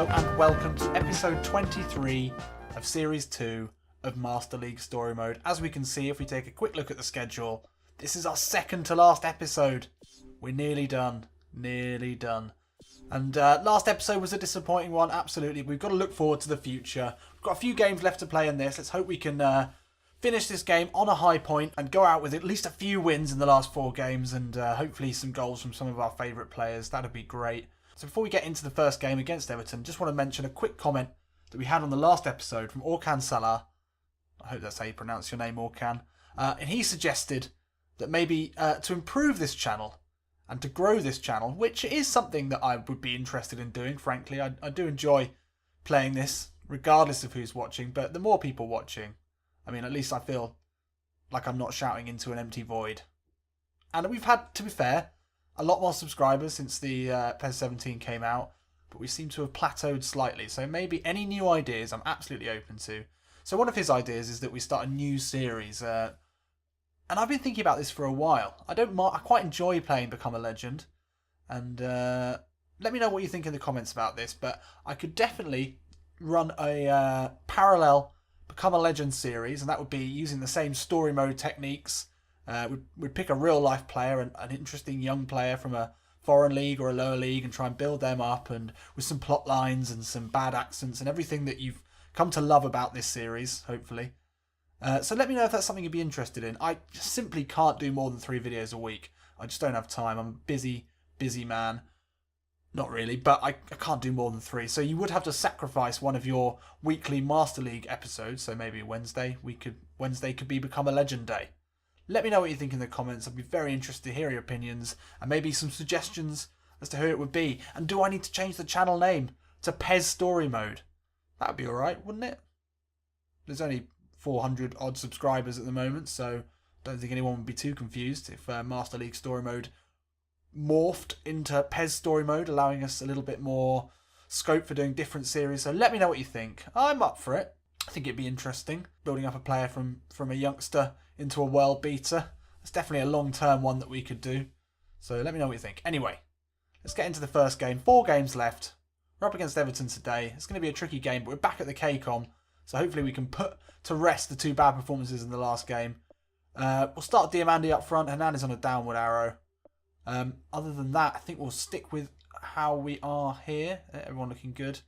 Hello and welcome to episode 23 of Series 2 of Master League Story Mode. As we can see, if we take a quick look at the schedule, this is our second to last episode. We're nearly done. Nearly done. And last episode was a disappointing one, absolutely. We've got to look forward to the future. We've got a few games left to play in this. Let's hope we can finish this game on a high point and go out with at least a few wins in the last 4 games and hopefully some goals from some of our favourite players. That would be great. So before we get into the first game against Everton, just want to mention a quick comment that we had on the last episode from Orkan Salah. I hope that's how you pronounce your name, Orkan. And he suggested that maybe to improve this channel and to grow this channel, which is something that I would be interested in doing, frankly. I do enjoy playing this, regardless of who's watching, but the more people watching, I mean, at least I feel like I'm not shouting into an empty void. And we've had, to be fair, a lot more subscribers since the PES 17 came out, but we seem to have plateaued slightly. So maybe any new ideas I'm absolutely open to. So one of his ideas is that we start a new series. And I've been thinking about this for a while. I quite enjoy playing Become a Legend. And let me know what you think in the comments about this. But I could definitely run a parallel Become a Legend series. And that would be using the same story mode techniques. We'd pick a real life player, an interesting young player from a foreign league or a lower league, and try and build them up, and with some plot lines and some bad accents and everything that you've come to love about this series, hopefully. So let me know if that's something you'd be interested in. I just simply can't do more than 3 videos a week. I just don't have time. I'm a busy man. Not really, but I can't do more than 3. So you would have to sacrifice one of your weekly Master League episodes. So maybe Wednesday could be Become a Legend Day. Let me know what you think in the comments. I'd be very interested to hear your opinions and maybe some suggestions as to who it would be. And do I need to change the channel name to PES Story Mode? That would be alright, wouldn't it? There's only 400 odd subscribers at the moment, so I don't think anyone would be too confused if Master League Story Mode morphed into PES Story Mode, allowing us a little bit more scope for doing different series. So let me know what you think. I'm up for it. I think it'd be interesting, building up a player from a youngster into a world beater. It's definitely a long-term one that we could do. So let me know what you think. Anyway, let's get into the first game. 4 games left. We're up against Everton today. It's going to be a tricky game, but we're back at the KCOM. So hopefully we can put to rest the 2 bad performances in the last game. We'll start Diamandi up front. Hernandez on a downward arrow. Other than that, I think we'll stick with how we are here. Everyone looking good.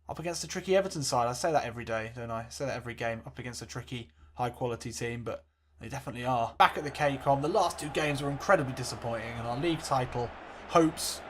Up against a tricky Everton side. I say that every day, don't I? I say that every game. Up against a tricky, high-quality team, but they definitely are. Back at the KCOM, the last 2 games were incredibly disappointing, and our league title hopes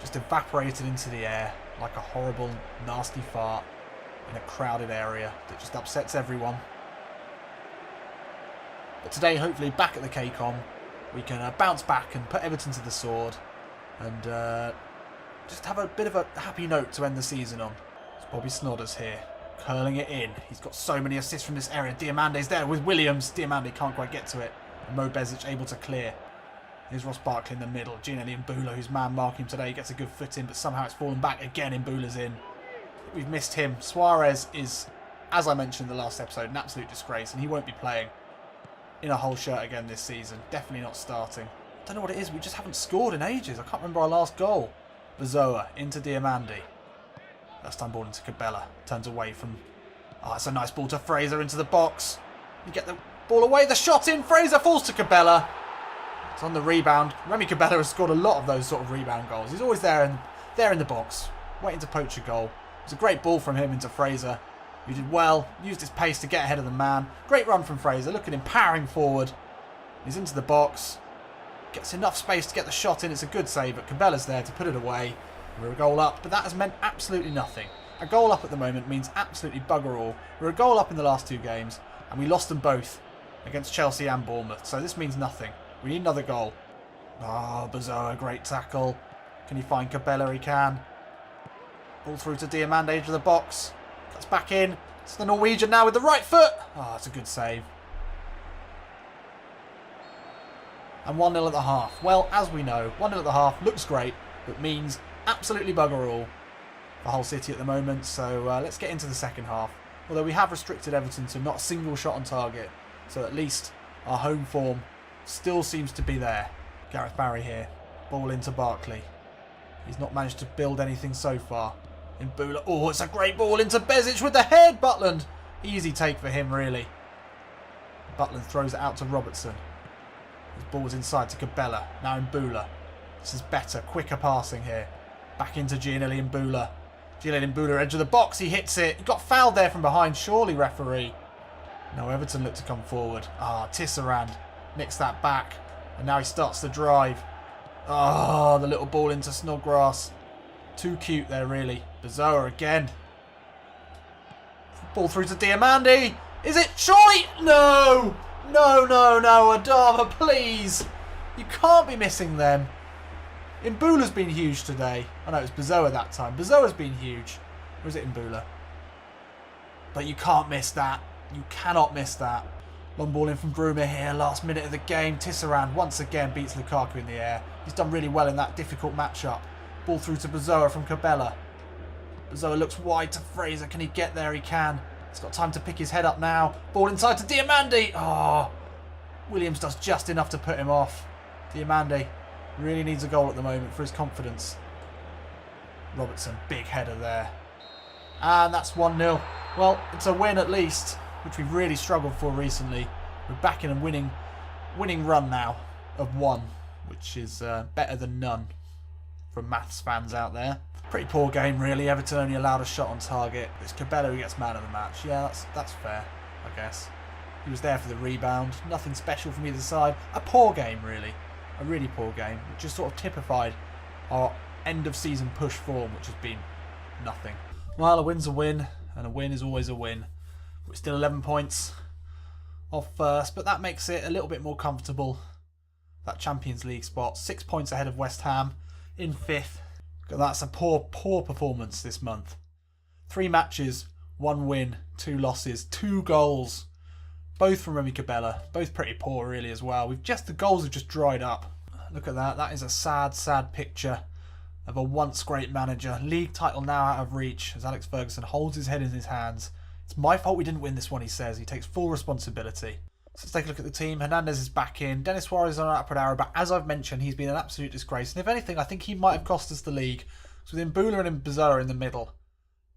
just evaporated into the air like a horrible, nasty fart in a crowded area that just upsets everyone. But today, hopefully, back at the KCOM, we can bounce back and put Everton to the sword and just have a bit of a happy note to end the season on. Bobby Snodders here, curling it in. He's got so many assists from this area. Diamandi's there with Williams. Diamandi can't quite get to it. And Mo Bezic able to clear. Here's Ross Barkley in the middle. Gianelli and Bula, who's man marking today, he gets a good foot in, but somehow it's fallen back again in Bula's in. We've missed him. Suarez is, as I mentioned in the last episode, an absolute disgrace, and he won't be playing in a whole shirt again this season. Definitely not starting. I don't know what it is. We just haven't scored in ages. I can't remember our last goal. Bazoa into Diamandi. Last time ball into Cabela. Turns away from... Oh, it's a nice ball to Fraser into the box. You get the ball away. The shot in. Fraser falls to Cabela. It's on the rebound. Remy Cabela has scored a lot of those sort of rebound goals. He's always there in the box, waiting to poach a goal. It was a great ball from him into Fraser, who did well. Used his pace to get ahead of the man. Great run from Fraser. Look at him powering forward. He's into the box. Gets enough space to get the shot in. It's a good save, but Cabela's there to put it away. We're a goal up, but that has meant absolutely nothing. A goal up at the moment means absolutely bugger all. We're a goal up in the last 2 games, and we lost them both against Chelsea and Bournemouth, so this means nothing. We need another goal. Oh, Bazoa, great tackle. Can he find Cabela? He can. Ball through to Diamandi into the box. Cuts back in. It's the Norwegian now with the right foot. Oh, it's a good save. And 1-0 at the half. Well, as we know, 1-0 at the half looks great, but means absolutely bugger all for Hull City at the moment. So let's get into the second half. Although we have restricted Everton to not a single shot on target. So at least our home form still seems to be there. Gareth Barry here. Ball into Barkley. He's not managed to build anything so far. Mbula. Oh, it's a great ball into Bezic with the head. Butland. Easy take for him, really. Butland throws it out to Robertson. His ball's inside to Cabela. Now Mbula. This is better. Quicker passing here. Back into Gianelli Mbula. Gianelli Mbula, edge of the box. He hits it. He got fouled there from behind. Surely, referee. No, Everton look to come forward. Ah, Tisserand nicks that back. And now he starts to drive. Ah, the little ball into Snodgrass. Too cute there, really. Bazoa again. Ball through to Diamandi. Is it? Surely? No! No, no, no. Adama, please. You can't be missing them. Mbula's been huge today. I know it was Bazoa that time. Bazoa's been huge. Or is it Mbula? But you can't miss that. You cannot miss that. Long ball in from Bruma here. Last minute of the game. Tisserand once again beats Lukaku in the air. He's done really well in that difficult matchup. Ball through to Bazoa from Cabela. Bazoa looks wide to Fraser. Can he get there? He can. He's got time to pick his head up now. Ball inside to Diamandi. Oh, Williams does just enough to put him off. Diamandi really needs a goal at the moment for his confidence. Robertson, big header there. And that's 1-0. Well, it's a win at least, which we've really struggled for recently. We're back in a winning run now of 1, which is better than none from maths fans out there. Pretty poor game, really. Everton only allowed a shot on target. It's Cabela who gets man of the match. Yeah, that's fair, I guess. He was there for the rebound. Nothing special from either side. A poor game, really. A really poor game. It just sort of typified our end-of-season push form, which has been nothing. Well, a win's a win, and a win is always a win. We're still 11 points off first, but that makes it a little bit more comfortable. That Champions League spot. 6 points ahead of West Ham in 5th. That's a poor performance this month. 3 matches, 1 win, 2 losses, 2 goals. Both from Remy Cabela. Both pretty poor, really, as well. The goals have just dried up. Look at that. That is a sad, sad picture of a once great manager. League title now out of reach as Alex Ferguson holds his head in his hands. It's my fault we didn't win this one, he says. He takes full responsibility. So let's take a look at the team. Hernandez is back in. Dennis Suarez is on an upward arrow, but as I've mentioned, he's been an absolute disgrace. And if anything, I think he might have cost us the league. So with Mbula and Bazoa in the middle,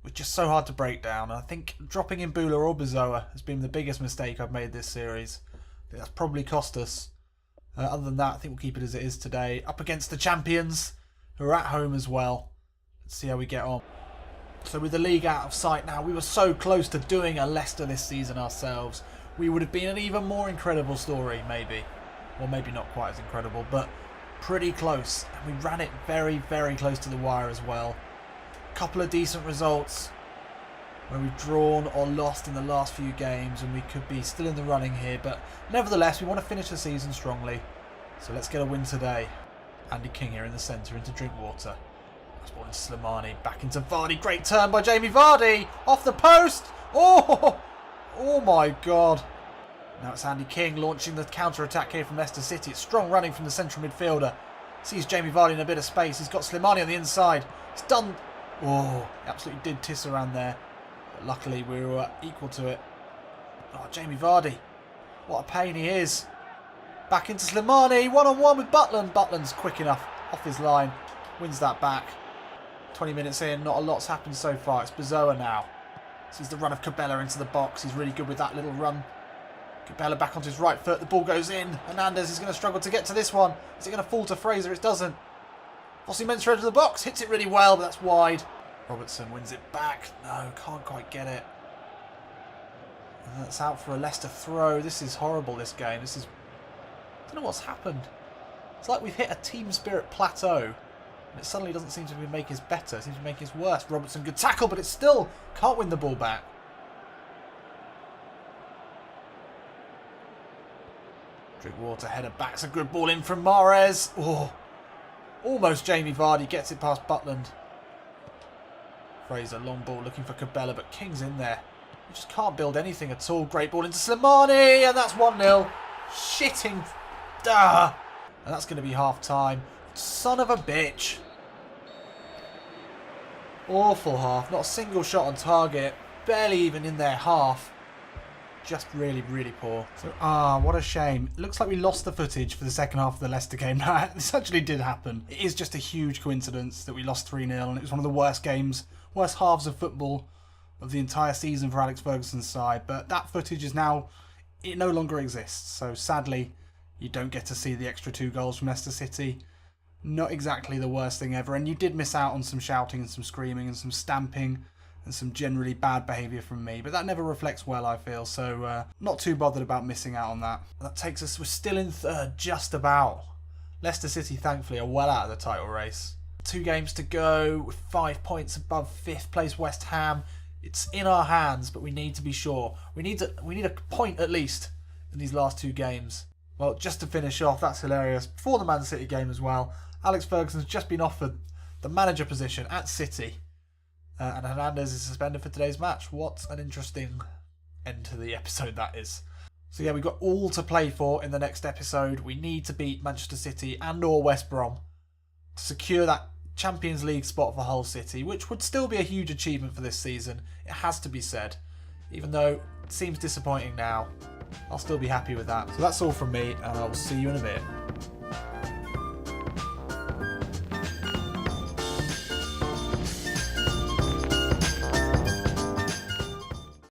was just so hard to break down. And I think dropping Mbula or Bazoa has been the biggest mistake I've made this series. I think that's probably cost us. Other than that, I think we'll keep it as it is today. Up against the champions, who are at home as well. Let's see how we get on. So with the league out of sight now, we were so close to doing a Leicester this season ourselves. We would have been an even more incredible story, maybe. Well, maybe not quite as incredible, but pretty close. And we ran it very, very close to the wire as well. Couple of decent results where we've drawn or lost in the last few games, and we could be still in the running here. But nevertheless, we want to finish the season strongly. So let's get a win today. Andy King here in the centre into Drinkwater. That's ball into Slimani. Back into Vardy. Great turn by Jamie Vardy. Off the post. Oh my God. Now it's Andy King launching the counter-attack here from Leicester City. It's strong running from the central midfielder. Sees Jamie Vardy in a bit of space. He's got Slimani on the inside. It's done. Oh, absolutely did Tisserand there. But luckily we were equal to it. Oh, Jamie Vardy. What a pain he is. Back into Slimani. One-on-one with Butland. Butland's quick enough. Off his line. Wins that back. 20 minutes in. Not a lot's happened so far. It's Bazoa now. Sees the run of Cabela into the box. He's really good with that little run. Cabela back onto his right foot. The ball goes in. Hernandez is going to struggle to get to this one. Is it going to fall to Fraser? It doesn't. Fossey Mensah edge of the box. Hits it really well, but that's wide. Robertson wins it back. No, can't quite get it. And that's out for a Leicester throw. This is horrible, this game. I don't know what's happened. It's like we've hit a team spirit plateau. And it suddenly doesn't seem to be making us better. It seems to be making us worse. Robertson, good tackle, but it still can't win the ball back. Drinkwater header back. It's a good ball in from Mahrez. Oh, almost Jamie Vardy gets it past Butland. Fraser, long ball looking for Cabela, but King's in there. You just can't build anything at all. Great ball into Slimani, and that's 1-0. Shitting. Duh. And that's going to be half time. Son of a bitch. Awful half. Not a single shot on target. Barely even in their half. just really, really poor. So, what a shame. It looks like we lost the footage for the second half of the Leicester game. Now, this actually did happen. It is just a huge coincidence that we lost 3-0, and it was one of the worst games, worst halves of football of the entire season for Alex Ferguson's side. But that footage is now, it no longer exists. So sadly, you don't get to see the extra 2 goals from Leicester City. Not exactly the worst thing ever, and you did miss out on some shouting and some screaming and some stamping and some generally bad behaviour from me, but that never reflects well, I feel, so not too bothered about missing out on that. That takes us, we're still in third, just about. Leicester City, thankfully, are well out of the title race. 2 games to go, with 5 points above 5th place West Ham. It's in our hands, but we need to be sure. We need a point at least in these last 2 games. Well, just to finish off, that's hilarious. Before the Man City game as well, Alex Ferguson's just been offered the manager position at City. And Hernandez is suspended for today's match. What an interesting end to the episode that is. So yeah, we've got all to play for in the next episode. We need to beat Manchester City and or West Brom to secure that Champions League spot for Hull City, which would still be a huge achievement for this season. It has to be said. Even though it seems disappointing now, I'll still be happy with that. So that's all from me, and I'll see you in a bit.